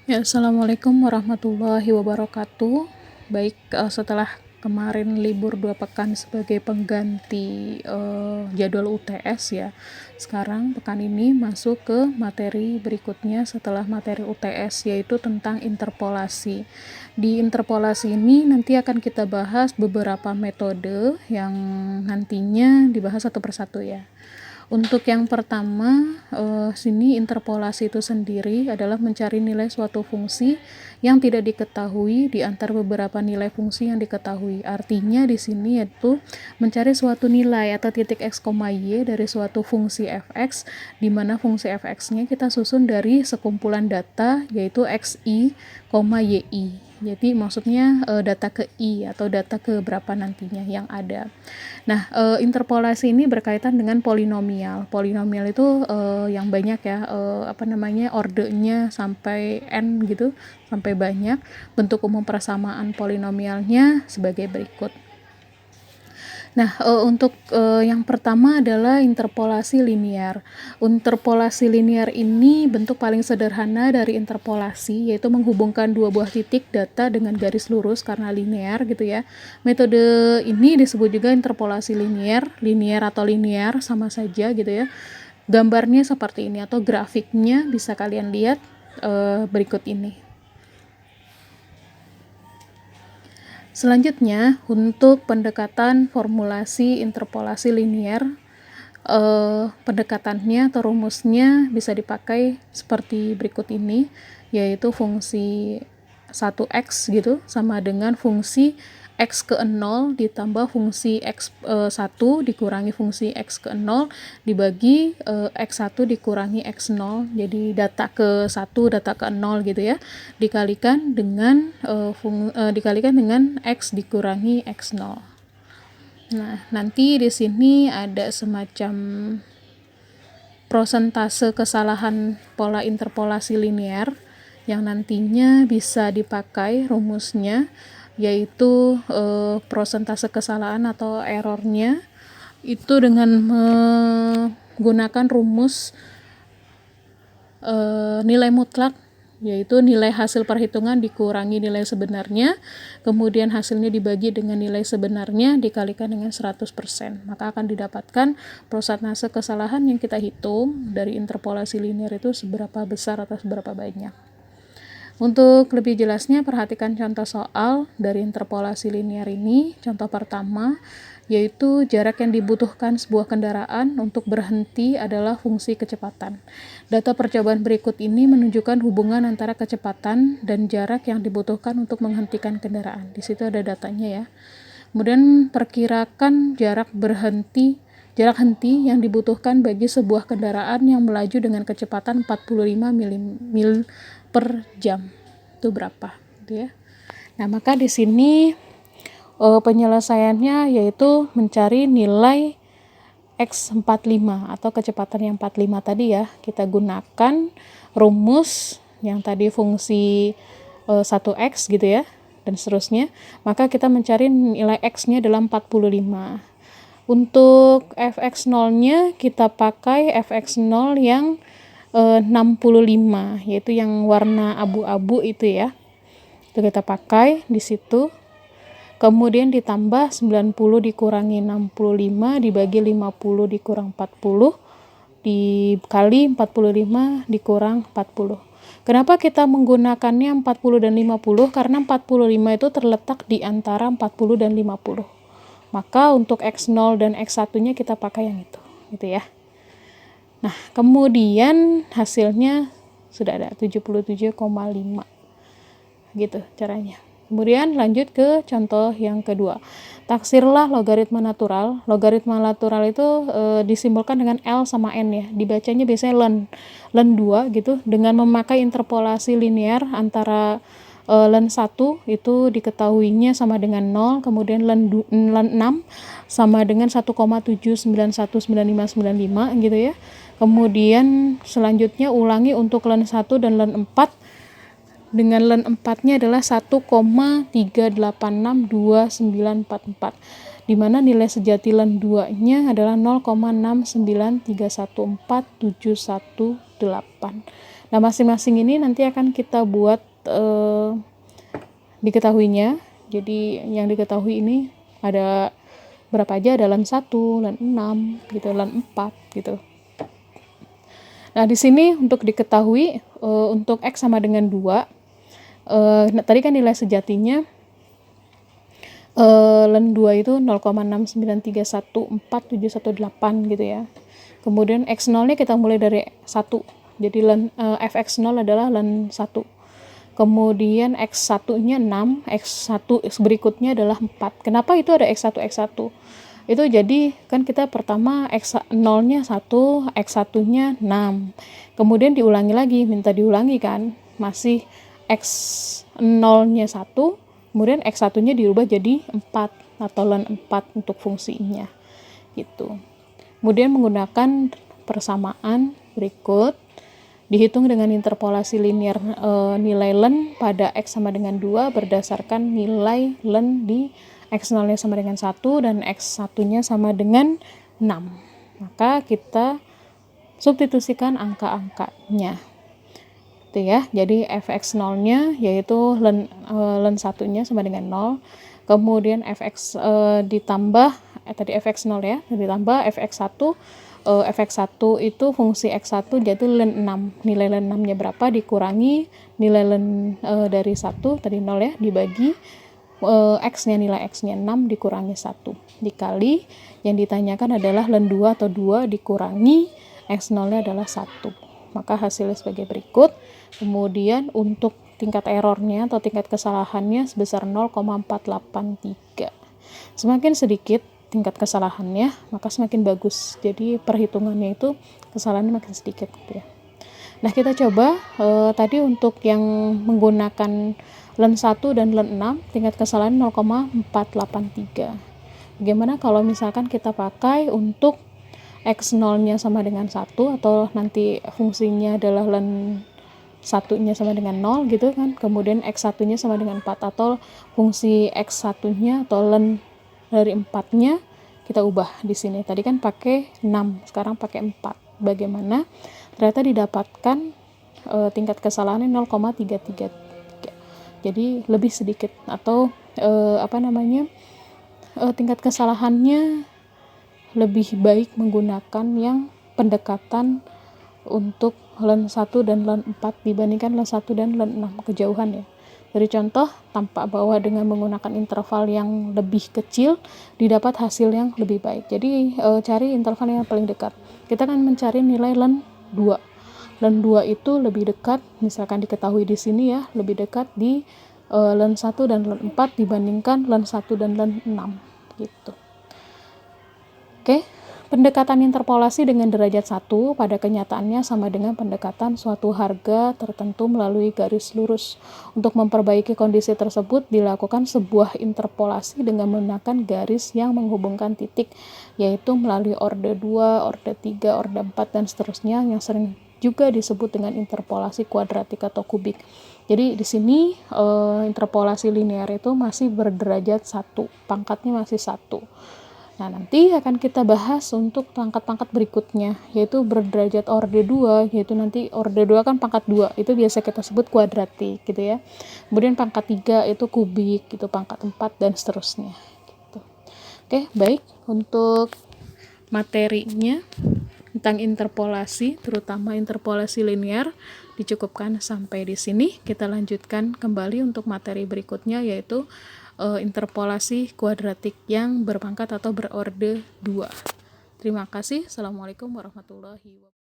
Ya, Assalamualaikum warahmatullahi wabarakatuh. Baik, setelah kemarin libur 2 pekan sebagai pengganti jadwal UTS ya, sekarang pekan ini masuk ke materi berikutnya setelah materi UTS, yaitu tentang interpolasi. Di interpolasi ini nanti akan kita bahas beberapa metode yang nantinya dibahas satu persatu ya. Untuk yang pertama, sini interpolasi itu sendiri adalah mencari nilai suatu fungsi yang tidak diketahui di antara beberapa nilai fungsi yang diketahui. Artinya di sini yaitu mencari suatu nilai atau titik x, y dari suatu fungsi fx, di mana fungsi fx-nya kita susun dari sekumpulan data yaitu xi, yi. Jadi maksudnya data ke i atau data ke berapa nantinya yang ada. Nah, interpolasi ini berkaitan dengan polinomial. Polinomial itu yang banyak ya, ordenya sampai n gitu, sampai banyak. Bentuk umum persamaan polinomialnya sebagai berikut. Nah, untuk yang pertama adalah interpolasi linear. Interpolasi linear ini bentuk paling sederhana dari interpolasi, yaitu menghubungkan dua buah titik data dengan garis lurus karena linear gitu ya. Metode ini disebut juga interpolasi linear, atau linear sama saja gitu ya. Gambarnya seperti ini atau grafiknya bisa kalian lihat berikut ini. Selanjutnya, untuk pendekatan formulasi interpolasi linear, pendekatannya atau rumusnya bisa dipakai seperti berikut ini, yaitu fungsi 1x gitu sama dengan fungsi x ke 0 ditambah fungsi x1 dikurangi fungsi x ke 0 dibagi x1 dikurangi x0, jadi data ke 1 data ke 0 gitu ya, dikalikan dengan x dikurangi x0. Nah, nanti di sini ada semacam prosentase kesalahan pola interpolasi linear yang nantinya bisa dipakai rumusnya, yaitu prosentase kesalahan atau errornya itu dengan menggunakan rumus nilai mutlak, yaitu nilai hasil perhitungan dikurangi nilai sebenarnya, kemudian hasilnya dibagi dengan nilai sebenarnya dikalikan dengan 100%, maka akan didapatkan prosentase kesalahan yang kita hitung dari interpolasi linear itu seberapa besar atau seberapa banyak. Untuk lebih jelasnya, perhatikan contoh soal dari interpolasi linear ini. Contoh pertama, yaitu jarak yang dibutuhkan sebuah kendaraan untuk berhenti adalah fungsi kecepatan. Data percobaan berikut ini menunjukkan hubungan antara kecepatan dan jarak yang dibutuhkan untuk menghentikan kendaraan. Di situ ada datanya ya. Kemudian perkirakan jarak henti yang dibutuhkan bagi sebuah kendaraan yang melaju dengan kecepatan 45 mil per jam. Itu berapa gitu ya. Nah, maka di sini penyelesaiannya yaitu mencari nilai x45 atau kecepatan yang 45 tadi ya. Kita gunakan rumus yang tadi fungsi 1x gitu ya dan seterusnya. Maka kita mencari nilai x-nya dalam 45. Untuk fx0-nya kita pakai fx0 yang 65, yaitu yang warna abu-abu itu ya. Itu kita pakai di situ. Kemudian ditambah 90 dikurangi 65 dibagi 50 dikurang 40 dikali 45 dikurang 40. Kenapa kita menggunakannya 40 dan 50? Karena 45 itu terletak di antara 40 dan 50. Maka untuk x0 dan x1-nya kita pakai yang itu, gitu ya. Nah, kemudian hasilnya sudah ada 77,5 gitu caranya. Kemudian lanjut ke contoh yang kedua. Taksirlah logaritma natural. Logaritma natural itu disimbolkan dengan L sama N ya. Dibacanya biasanya ln 2 gitu dengan memakai interpolasi linear antara ln 1 itu diketahuinya sama dengan 0, kemudian ln 6 sama dengan 1,7919595 gitu ya. Kemudian selanjutnya ulangi untuk ln 1 dan ln 4 dengan ln 4-nya adalah 1,3862944, di mana nilai sejati ln 2-nya adalah 0,693147118. Nah, masing-masing ini nanti akan kita buat diketahuinya. Jadi yang diketahui ini ada berapa aja, ada len 1, len 6 gitu, len 4 gitu. Nah, di sini untuk diketahui untuk X sama dengan 2, tadi kan nilai sejatinya len 2 itu 0,693147118 gitu ya. Kemudian X0 nya kita mulai dari 1. Jadi fx0 adalah len 1. Kemudian X1-nya 6, X1 berikutnya adalah 4. Kenapa itu ada X1, X1? Itu jadi kan kita pertama X0-nya 1, X1-nya 6. Kemudian diulangi lagi, minta diulangi kan, masih X0-nya 1, kemudian X1-nya dirubah jadi 4 atau len 4 untuk fungsinya. Gitu. Kemudian menggunakan persamaan berikut, dihitung dengan interpolasi linear nilai len pada X sama dengan 2 berdasarkan nilai len di X0-nya sama dengan 1 dan X1-nya sama dengan 6. Maka kita substitusikan angka-angkanya. Itu ya. Jadi fx0-nya yaitu len 1-nya sama dengan 0. Kemudian fx ditambah tadi fx0 ya, ditambah fx1 fx1 itu fungsi x1 jadi len 6. Nilai len 6-nya berapa dikurangi nilai len dari 1 tadi 0 ya, dibagi x-nya, nilai x-nya 6 dikurangi 1 dikali yang ditanyakan adalah len 2 atau 2 dikurangi x0-nya adalah 1. Maka hasilnya sebagai berikut. Kemudian untuk tingkat errornya atau tingkat kesalahannya sebesar 0,483. Semakin sedikit tingkat kesalahannya, maka semakin bagus. Jadi perhitungannya itu kesalahannya makin sedikit gitu ya. Nah, kita coba tadi untuk yang menggunakan len 1 dan len 6 tingkat kesalahan 0,483. Bagaimana kalau misalkan kita pakai untuk X0-nya sama dengan 1 atau nanti fungsinya adalah len 1-nya sama dengan 0 gitu kan. Kemudian X1-nya sama dengan 4 atau fungsi X1-nya atau len dari 4-nya kita ubah di sini. Tadi kan pakai 6, sekarang pakai 4. Bagaimana? Ternyata didapatkan tingkat kesalahannya 0,333. Jadi lebih sedikit atau tingkat kesalahannya lebih baik menggunakan yang pendekatan untuk len 1 dan len 4 dibandingkan len 1 dan len 6 kejauhan ya. Dari contoh, tampak bahwa dengan menggunakan interval yang lebih kecil didapat hasil yang lebih baik. Jadi cari interval yang paling dekat. Kita akan mencari nilai len 2. Len 2 itu lebih dekat, misalkan diketahui di sini ya, lebih dekat di len 1 dan len 4 dibandingkan len 1 dan len 6 gitu. Oke. Pendekatan interpolasi dengan derajat 1 pada kenyataannya sama dengan pendekatan suatu harga tertentu melalui garis lurus. Untuk memperbaiki kondisi tersebut dilakukan sebuah interpolasi dengan menggunakan garis yang menghubungkan titik, yaitu melalui orde 2, orde 3, orde 4, dan seterusnya yang sering juga disebut dengan interpolasi kuadratik atau kubik. Jadi di sini interpolasi linear itu masih berderajat 1, pangkatnya masih 1. Nah, nanti akan kita bahas untuk pangkat-pangkat berikutnya, yaitu berderajat orde 2, yaitu nanti orde 2 kan pangkat 2, itu biasa kita sebut kuadratik gitu ya. Kemudian pangkat 3 itu kubik, gitu, pangkat 4 dan seterusnya gitu. Oke, baik, untuk materinya tentang interpolasi, terutama interpolasi linear, dicukupkan sampai di sini. Kita lanjutkan kembali untuk materi berikutnya, yaitu interpolasi kuadratik yang berpangkat atau berorde 2. Terima kasih. Assalamualaikum warahmatullahi wabarakatuh.